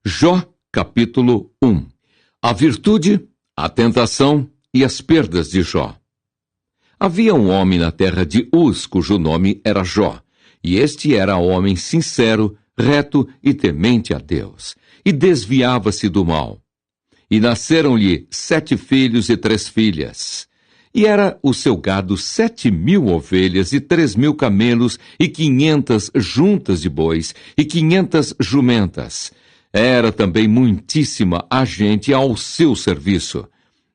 Jó, capítulo 1. A virtude, a tentação e as perdas de Jó. Havia um homem na terra de Uz, cujo nome era Jó, e este era homem sincero, reto e temente a Deus, e desviava-se do mal. E nasceram-lhe 7 filhos e 3 filhas. E era o seu gado 7.000 ovelhas e 3.000 camelos e 500 juntas de bois e 500 jumentas. Era também muitíssima a gente ao seu serviço.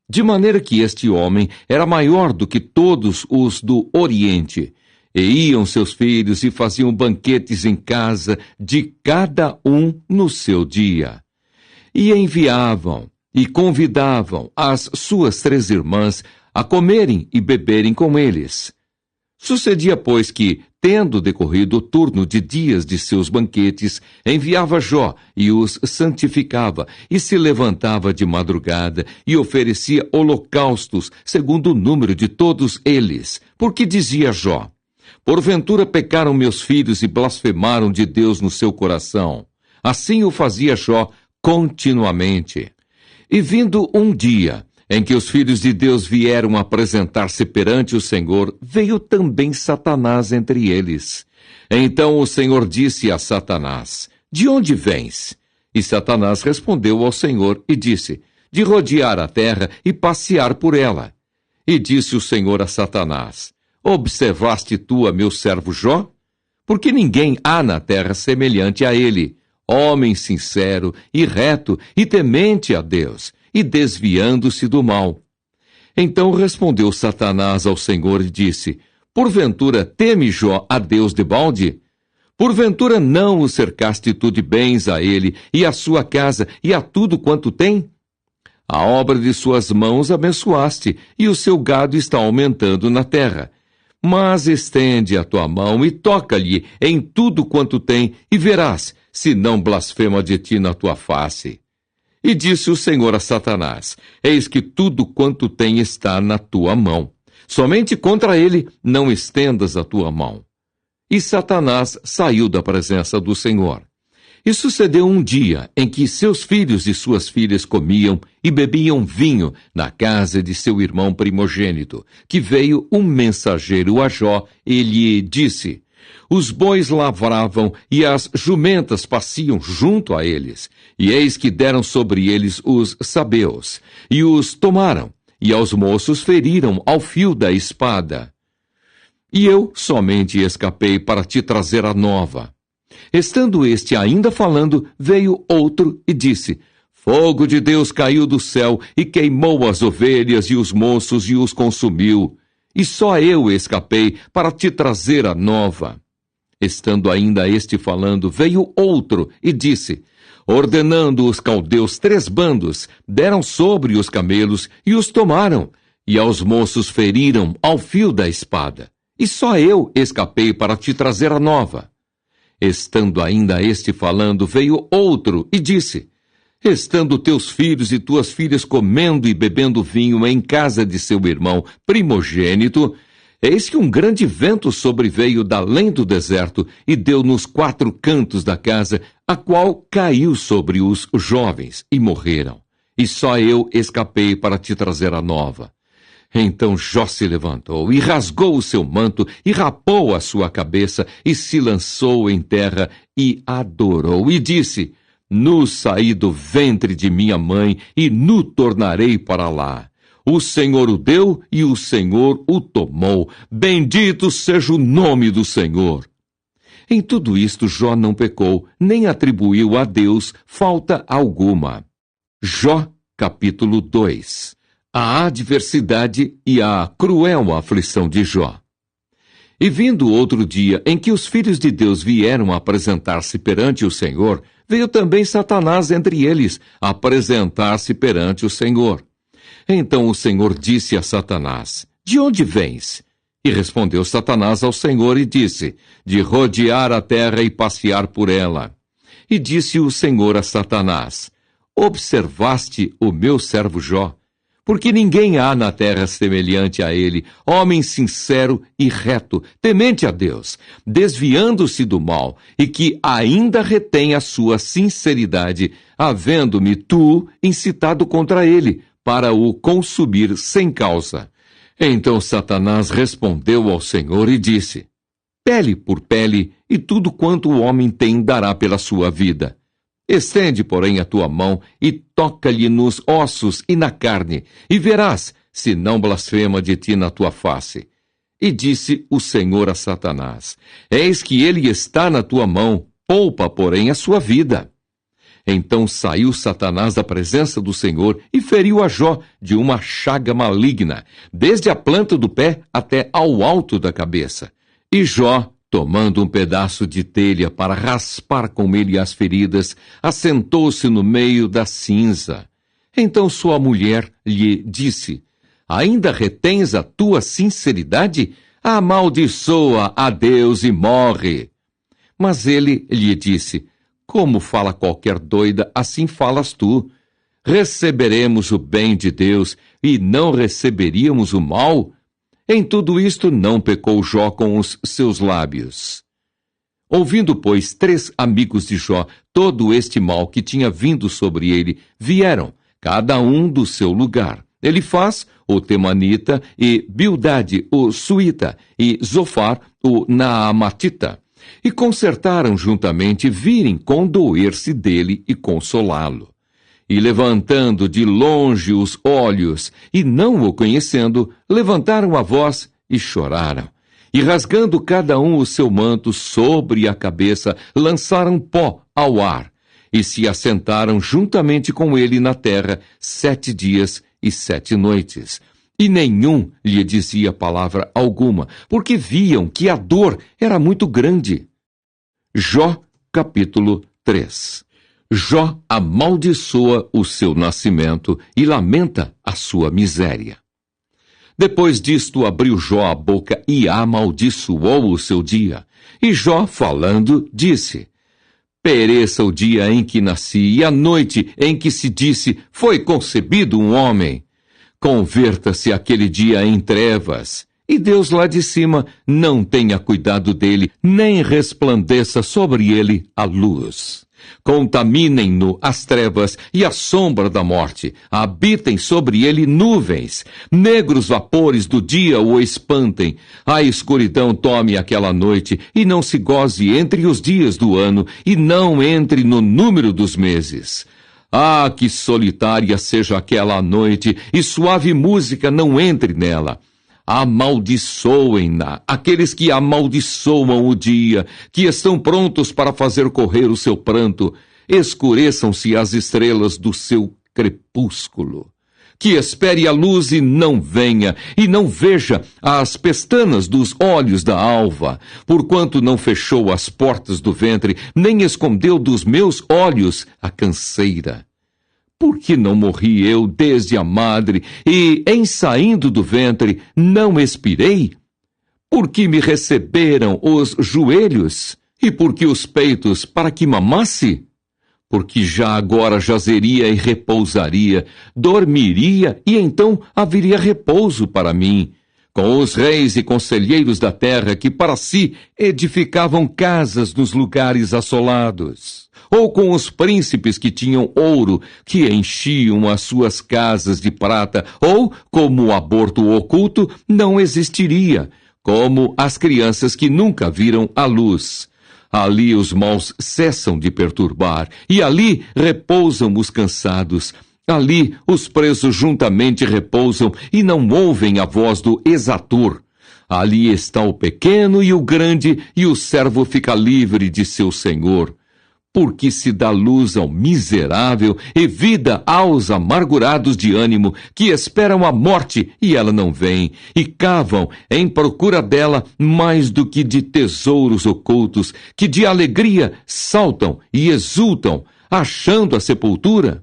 De maneira que este homem era maior do que todos os do Oriente. E iam seus filhos e faziam banquetes em casa de cada um no seu dia. E enviavam e convidavam as suas 3 irmãs a comerem e beberem com eles. Sucedia, pois, que, tendo decorrido o turno de dias de seus banquetes, enviava Jó e os santificava, e se levantava de madrugada e oferecia holocaustos, segundo o número de todos eles, porque dizia Jó: porventura pecaram meus filhos e blasfemaram de Deus no seu coração. Assim o fazia Jó continuamente. E vindo um dia em que os filhos de Deus vieram apresentar-se perante o Senhor, veio também Satanás entre eles. Então o Senhor disse a Satanás: de onde vens? E Satanás respondeu ao Senhor e disse: de rodear a terra e passear por ela. E disse o Senhor a Satanás: observaste tu a meu servo Jó? Porque ninguém há na terra semelhante a ele, homem sincero e reto e temente a Deus, e desviando-se do mal. Então respondeu Satanás ao Senhor e disse: porventura teme Jó a Deus debalde? Porventura não o cercaste tu de bens a ele, e a sua casa, e a tudo quanto tem? A obra de suas mãos abençoaste, e o seu gado está aumentando na terra. Mas estende a tua mão e toca-lhe em tudo quanto tem, e verás, se não blasfema de ti na tua face. E disse o Senhor a Satanás: eis que tudo quanto tem está na tua mão. Somente contra ele não estendas a tua mão. E Satanás saiu da presença do Senhor. E sucedeu um dia em que seus filhos e suas filhas comiam e bebiam vinho na casa de seu irmão primogênito, que veio um mensageiro a Jó e lhe disse: os bois lavravam e as jumentas passiam junto a eles, e eis que deram sobre eles os sabeus, e os tomaram, e aos moços feriram ao fio da espada. E eu somente escapei para te trazer a nova. Estando este ainda falando, veio outro e disse: fogo de Deus caiu do céu e queimou as ovelhas e os moços e os consumiu. E só eu escapei para te trazer a nova. Estando ainda este falando, veio outro e disse: ordenando os caldeus 3 bandos, deram sobre os camelos e os tomaram, e aos moços feriram ao fio da espada. E só eu escapei para te trazer a nova. Estando ainda este falando, veio outro e disse: estando teus filhos e tuas filhas comendo e bebendo vinho em casa de seu irmão primogênito, eis que um grande vento sobreveio da além do deserto e deu nos 4 cantos da casa, a qual caiu sobre os jovens e morreram. E só eu escapei para te trazer a nova. Então Jó se levantou e rasgou o seu manto e rapou a sua cabeça e se lançou em terra e adorou e disse: nu saí do ventre de minha mãe e nu tornarei para lá. O Senhor o deu e o Senhor o tomou. Bendito seja o nome do Senhor. Em tudo isto Jó não pecou, nem atribuiu a Deus falta alguma. Jó, capítulo 2. A adversidade e a cruel aflição de Jó. E vindo outro dia em que os filhos de Deus vieram apresentar-se perante o Senhor, veio também Satanás entre eles apresentar-se perante o Senhor. Então o Senhor disse a Satanás: de onde vens? E respondeu Satanás ao Senhor e disse: de rodear a terra e passear por ela. E disse o Senhor a Satanás: observaste o meu servo Jó? porque ninguém há na terra semelhante a ele, homem sincero e reto, temente a Deus, desviando-se do mal, e que ainda retém a sua sinceridade, havendo-me tu incitado contra ele, para o consumir sem causa. Então Satanás respondeu ao Senhor e disse: pele por pele, e tudo quanto o homem tem dará pela sua vida. Estende, porém, a tua mão e toca-lhe nos ossos e na carne, e verás se não blasfema de ti na tua face. E disse o Senhor a Satanás: eis que ele está na tua mão, poupa, porém, a sua vida. Então saiu Satanás da presença do Senhor e feriu a Jó de uma chaga maligna, desde a planta do pé até ao alto da cabeça. E Jó, tomando um pedaço de telha para raspar com ele as feridas, assentou-se no meio da cinza. Então sua mulher lhe disse: ainda retens a tua sinceridade? Amaldiçoa a Deus e morre. Mas ele lhe disse: como fala qualquer doida, assim falas tu. Receberemos o bem de Deus e não receberíamos o mal? Em tudo isto não pecou Jó com os seus lábios. Ouvindo, pois, 3 amigos de Jó todo este mal que tinha vindo sobre ele, vieram, cada um do seu lugar. Elifaz, o temanita, e Bildade, o suíta, e Zofar, o naamatita. E concertaram juntamente virem condoer-se dele e consolá-lo. E levantando de longe os olhos, e não o conhecendo, levantaram a voz e choraram. E rasgando cada um o seu manto sobre a cabeça, lançaram pó ao ar, e se assentaram juntamente com ele na terra 7 dias e 7 noites. E nenhum lhe dizia palavra alguma, porque viam que a dor era muito grande. Jó, capítulo 3. Jó amaldiçoa o seu nascimento e lamenta a sua miséria. Depois disto abriu Jó a boca e amaldiçoou o seu dia. E Jó, falando, disse: pereça o dia em que nasci e a noite em que se disse, foi concebido um homem. Converta-se aquele dia em trevas, e Deus lá de cima não tenha cuidado dele, nem resplandeça sobre ele a luz. Contaminem-no as trevas e a sombra da morte, habitem sobre ele nuvens, negros vapores do dia o espantem, a escuridão tome aquela noite, e não se goze entre os dias do ano, e não entre no número dos meses. Ah, que solitária seja aquela noite, e suave música não entre nela. Amaldiçoem-na aqueles que amaldiçoam o dia, que estão prontos para fazer correr o seu pranto. Escureçam-se as estrelas do seu crepúsculo. Que espere a luz e não venha, e não veja as pestanas dos olhos da alva, porquanto não fechou as portas do ventre, nem escondeu dos meus olhos a canseira. Por que não morri eu desde a madre, e, em saindo do ventre, não expirei? Por que me receberam os joelhos, e por que os peitos, para que mamasse? Porque já agora jazeria e repousaria, dormiria, e então haveria repouso para mim, com os reis e conselheiros da terra que para si edificavam casas nos lugares assolados. Ou com os príncipes que tinham ouro, que enchiam as suas casas de prata, ou, como o aborto oculto, não existiria, como as crianças que nunca viram a luz. Ali os maus cessam de perturbar, e ali repousam os cansados. Ali os presos juntamente repousam, e não ouvem a voz do exator. Ali está o pequeno e o grande, e o servo fica livre de seu senhor. Porque se dá luz ao miserável e vida aos amargurados de ânimo, que esperam a morte e ela não vem, e cavam em procura dela mais do que de tesouros ocultos, que de alegria saltam e exultam, achando a sepultura?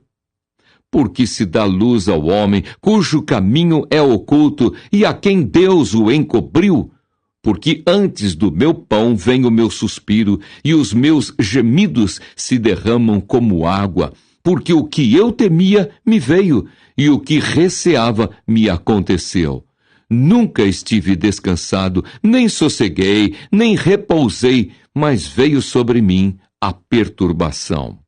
Porque se dá luz ao homem, cujo caminho é oculto, e a quem Deus o encobriu? Porque antes do meu pão vem o meu suspiro, e os meus gemidos se derramam como água, porque o que eu temia me veio, e o que receava me aconteceu. Nunca estive descansado, nem sosseguei, nem repousei, mas veio sobre mim a perturbação.